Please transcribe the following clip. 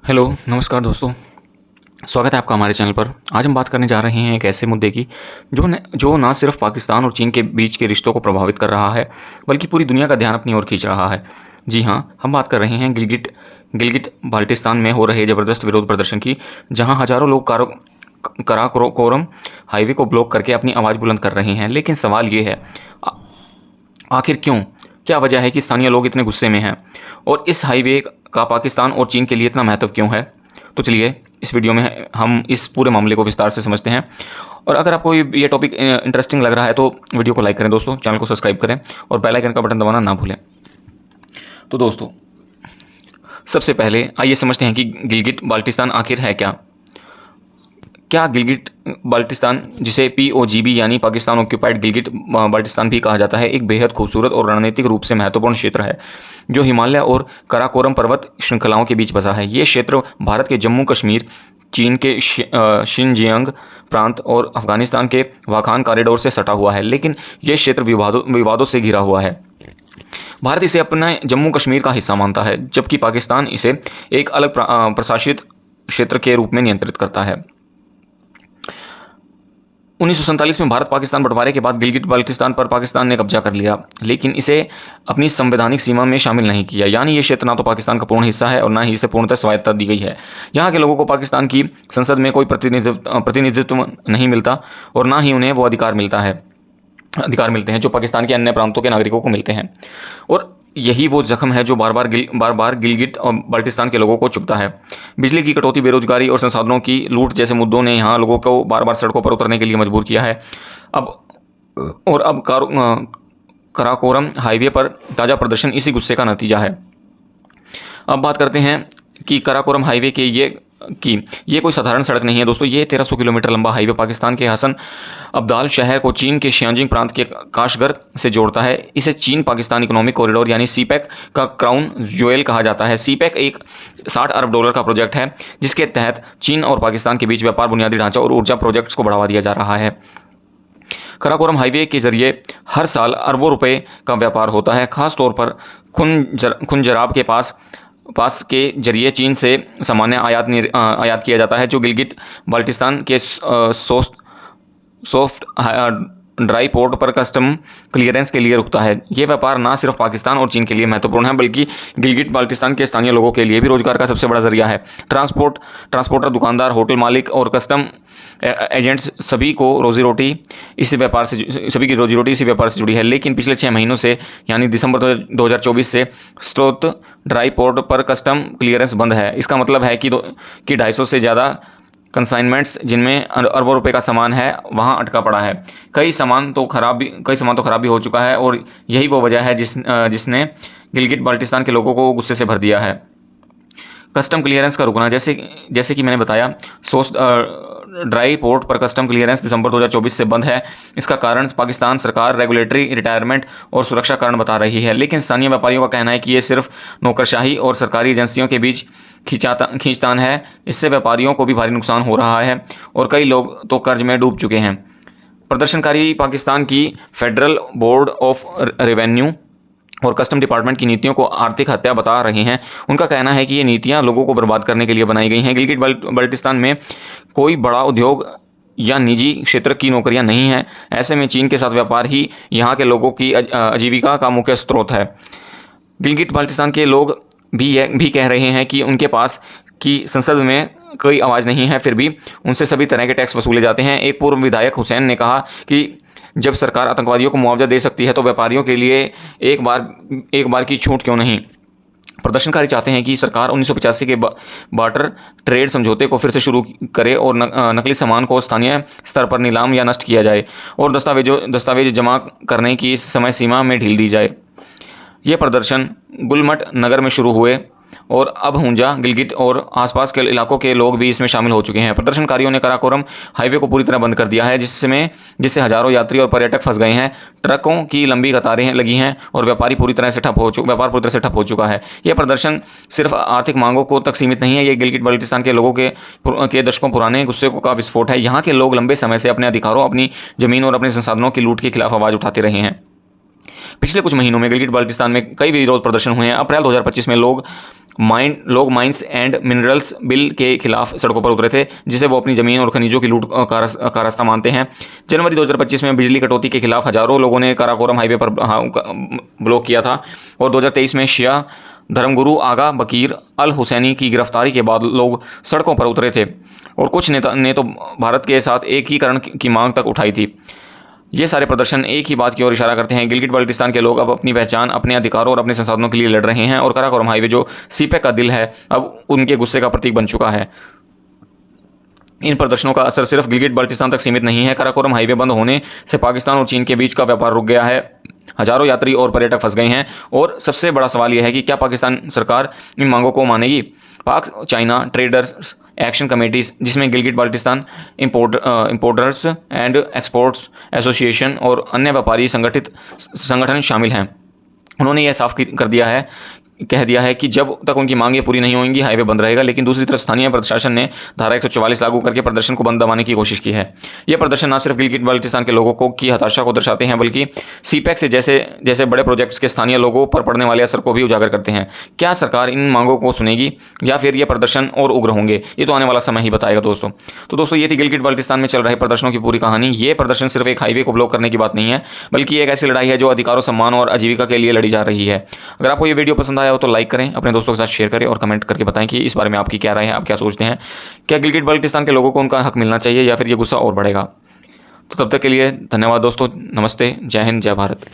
Hello, नमस्कार दोस्तों। स्वागत है आपका हमारे चैनल पर। आज हम बात करने जा रहे हैं एक ऐसे मुद्दे की जो ना सिर्फ पाकिस्तान और चीन के बीच के रिश्तों को प्रभावित कर रहा है, बल्कि पूरी दुनिया का ध्यान अपनी ओर खींच रहा है। जी हाँ, हम बात कर रहे हैं गिलगिट बाल्टिस्तान में हो रहे ज़बरदस्त विरोध प्रदर्शन की, जहाँ हज़ारों लोग कराकोरम हाईवे को ब्लॉक करके अपनी आवाज़ बुलंद कर रहे हैं। लेकिन सवाल ये है, आखिर क्यों? क्या वजह है कि स्थानीय लोग इतने गुस्से में हैं? और इस हाईवे का पाकिस्तान और चीन के लिए इतना महत्व क्यों है? तो चलिए इस वीडियो में हम इस पूरे मामले को विस्तार से समझते हैं। और अगर आपको ये टॉपिक इंटरेस्टिंग लग रहा है तो वीडियो को लाइक करें दोस्तों, चैनल को सब्सक्राइब करें और बेल आइकन का बटन दबाना ना भूलें। तो दोस्तों, सबसे पहले आइए समझते हैं कि गिलगिट बाल्टिस्तान आखिर है क्या गिलगिट बाल्टिस्तान, जिसे POGB यानी पाकिस्तान ऑक्यूपाइड गिलगिट बाल्टिस्तान भी कहा जाता है, एक बेहद खूबसूरत और रणनीतिक रूप से महत्वपूर्ण क्षेत्र है जो हिमालय और कराकोरम पर्वत श्रृंखलाओं के बीच बसा है। ये क्षेत्र भारत के जम्मू कश्मीर, चीन के शिनजियांग प्रांत और अफगानिस्तान के वाखान कॉरिडोर से सटा हुआ है, लेकिन यह क्षेत्र विवादों से घिरा हुआ है। भारत इसे अपने जम्मू कश्मीर का हिस्सा मानता है, जबकि पाकिस्तान इसे एक अलग प्रशासित क्षेत्र के रूप में नियंत्रित करता है। 1947 में भारत पाकिस्तान बंटवारे के बाद गिलगिट बाल्टिस्तान पर पाकिस्तान ने कब्जा कर लिया, लेकिन इसे अपनी संवैधानिक सीमा में शामिल नहीं किया। यानी ये क्षेत्र ना तो पाकिस्तान का पूर्ण हिस्सा है और ना ही इसे पूर्णतः स्वायत्तता दी गई है। यहाँ के लोगों को पाकिस्तान की संसद में कोई प्रतिनिधित्व नहीं मिलता और ना ही उन्हें वो अधिकार मिलते हैं जो पाकिस्तान के अन्य प्रांतों के नागरिकों को मिलते हैं। और यही वो जख्म है जो बार बार गिलगिट और बाल्टिस्तान के लोगों को चुभता है। बिजली की कटौती, बेरोजगारी और संसाधनों की लूट जैसे मुद्दों ने यहाँ लोगों को बार बार सड़कों पर उतरने के लिए मजबूर किया है। अब कराकोरम हाईवे पर ताज़ा प्रदर्शन इसी गुस्से का नतीजा है। अब बात करते हैं कि कराकोरम हाईवे के ये कोई साधारण सड़क नहीं है दोस्तों। ये 1300 किलोमीटर लंबा हाईवे पाकिस्तान के हसन अब्दाल शहर को चीन के शियांजिंग प्रांत के काशगर से जोड़ता है। इसे चीन पाकिस्तान इकोनॉमिक कॉरिडोर यानी CPEC का क्राउन ज्वेल कहा जाता है। CPEC एक $60 अरब का प्रोजेक्ट है, जिसके तहत चीन और पाकिस्तान के बीच व्यापार, बुनियादी ढांचा और ऊर्जा प्रोजेक्ट्स को बढ़ावा दिया जा रहा है। कराकोरम हाईवे के जरिए हर साल अरबों रुपए का व्यापार होता है, खासतौर पर खुंजराब के पास के जरिए चीन से सामान्य आयात किया जाता है, जो गिलगिट बाल्टिस्तान के सॉफ्ट ड्राई पोर्ट पर कस्टम क्लियरेंस के लिए रुकता है। ये व्यापार ना सिर्फ पाकिस्तान और चीन के लिए महत्वपूर्ण है, बल्कि गिलगिट बाल्टिस्तान के स्थानीय लोगों के लिए भी रोजगार का सबसे बड़ा जरिया है। ट्रांसपोर्टर, दुकानदार, होटल मालिक और कस्टम एजेंट्स सभी की रोजी रोटी इसी व्यापार से जुड़ी है। लेकिन पिछले 6 महीनों से यानी दिसंबर 2024 से स्रोत ड्राई पोर्ट पर कस्टम क्लियरेंस बंद है। इसका मतलब है कि 250 से ज़्यादा कंसाइनमेंट्स, जिनमें अरबों रुपए का सामान है, वहाँ अटका पड़ा है। कई सामान तो खराब भी हो चुका है और यही वो वजह है जिसने गिलगिट बाल्टिस्तान के लोगों को गुस्से से भर दिया है। कस्टम क्लियरेंस का रुकना, जैसे कि मैंने बताया, ड्राई पोर्ट पर कस्टम क्लियरेंस दिसंबर 2024 से बंद है। इसका कारण पाकिस्तान सरकार रेगुलेटरी, रिटायरमेंट और सुरक्षा कारण बता रही है, लेकिन स्थानीय व्यापारियों का कहना है कि ये सिर्फ नौकरशाही और सरकारी एजेंसियों के बीच खींचतान है। इससे व्यापारियों को भी भारी नुकसान हो रहा है और कई लोग तो कर्ज में डूब चुके हैं। प्रदर्शनकारी पाकिस्तान की फेडरल बोर्ड ऑफ रेवेन्यू और कस्टम डिपार्टमेंट की नीतियों को आर्थिक हत्या बता रही हैं। उनका कहना है कि ये नीतियां लोगों को बर्बाद करने के लिए बनाई गई हैं। गिलगिट बाल्टिस्तान में कोई बड़ा उद्योग या निजी क्षेत्र की नौकरियां नहीं हैं। ऐसे में चीन के साथ व्यापार ही यहाँ के लोगों की आजीविका का मुख्य स्रोत है। गिलगिट बाल्टिस्तान के लोग भी कह रहे हैं कि उनके पास की संसद में कोई आवाज़ नहीं है, फिर भी उनसे सभी तरह के टैक्स वसूले जाते हैं। एक पूर्व विधायक हुसैन ने कहा कि जब सरकार आतंकवादियों को मुआवजा दे सकती है तो व्यापारियों के लिए एक बार की छूट क्यों नहीं। प्रदर्शनकारी चाहते हैं कि सरकार 1985 के बार्टर ट्रेड समझौते को फिर से शुरू करे और नकली सामान को स्थानीय स्तर पर नीलाम या नष्ट किया जाए और दस्तावेज जमा करने की समय सीमा में ढील दी जाए। ये प्रदर्शन गुलमट नगर में शुरू हुए और अब हुंजा, गिलगिट और आसपास के इलाकों के लोग भी इसमें शामिल हो चुके हैं। प्रदर्शनकारियों ने कराकोरम हाईवे को पूरी तरह बंद कर दिया है, जिससे हजारों यात्री और पर्यटक फंस गए हैं। ट्रकों की लंबी कतारें लगी हैं और व्यापार पूरी तरह से ठप हो चुका है। यह प्रदर्शन सिर्फ आर्थिक मांगों को तक सीमित नहीं है, ये गिलगिट बाल्टिस्तान के लोगों के दशकों पुराने गुस्से का विस्फोट है। यहाँ के लोग लंबे समय से अपने अधिकारों, अपनी जमीन और अपने संसाधनों की लूट के खिलाफ आवाज़ उठाते रहे हैं। पिछले कुछ महीनों में गिलगिट बाल्टिस्तान में कई विरोध प्रदर्शन हुए हैं। अप्रैल 2025 में लोग माइंस एंड मिनरल्स बिल के खिलाफ सड़कों पर उतरे थे, जिसे वो अपनी ज़मीन और खनिजों की लूट का रास्ता मानते हैं। जनवरी 2025 में बिजली कटौती के खिलाफ हजारों लोगों ने काराकोरम हाईवे पर ब्लॉक किया था और 2023 में शिया धर्मगुरु आगा बकीर अल हुसैनी की गिरफ्तारी के बाद लोग सड़कों पर उतरे थे और कुछ नेता ने तो भारत के साथ एकीकरण की मांग तक उठाई थी। ये सारे प्रदर्शन एक ही बात की ओर इशारा करते हैं। गिलगिट बाल्टिस्तान के लोग अब अपनी पहचान, अपने अधिकारों और अपने संसाधनों के लिए लड़ रहे हैं और काराकोरम हाईवे जो सीपेक का दिल है, अब उनके गुस्से का प्रतीक बन चुका है। इन प्रदर्शनों का असर सिर्फ गिलगिट बाल्टिस्तान तक सीमित नहीं है। काराकोरम हाईवे बंद होने से पाकिस्तान और चीन के बीच का व्यापार रुक गया है। हजारों यात्री और पर्यटक फंस गए हैं और सबसे बड़ा सवाल यह है कि क्या पाकिस्तान सरकार इन मांगों को मानेगी। पाक चाइना ट्रेडर्स एक्शन कमेटीज, जिसमें Gilgit Baltistan importers and exports association और अन्य व्यापारी संगठन शामिल हैं, उन्होंने यह साफ कह दिया है कि जब तक उनकी मांगें पूरी नहीं होंगी हाईवे बंद रहेगा। लेकिन दूसरी तरफ स्थानीय प्रशासन ने धारा 144 लागू करके प्रदर्शन को बंद दबाने की कोशिश की है। ये प्रदर्शन न सिर्फ गिलगिट बाल्टिस्तान के लोगों की हताशा को दर्शाते हैं, बल्कि सीपेक से जैसे बड़े प्रोजेक्ट्स के स्थानीय लोगों पर पड़ने वाले असर को भी उजागर करते हैं। क्या सरकार इन मांगों को सुनेगी या फिर ये प्रदर्शन और उग्र होंगे, ये तो आने वाला समय ही बताएगा दोस्तों। तो दोस्तों, ये थी गिलगिट बाल्टिस्तान में चल रहे प्रदर्शनों की पूरी कहानी। ये प्रदर्शन सिर्फ एक हाईवे को ब्लॉक करने की बात नहीं है, बल्कि एक ऐसी लड़ाई है जो अधिकारों, सम्मान और आजीविका के लिए लड़ी जा रही है। अगर आपको ये वीडियो पसंद आया हो तो लाइक करें, अपने दोस्तों के साथ शेयर करें और कमेंट करके बताएं कि इस बारे में आपकी क्या राय है, आप क्या सोचते हैं। क्या गिलगिट बाल्टिस्तान के लोगों को उनका हक मिलना चाहिए या फिर ये गुस्सा और बढ़ेगा। तो तब तक के लिए धन्यवाद दोस्तों। नमस्ते, जय हिंद, जय भारत।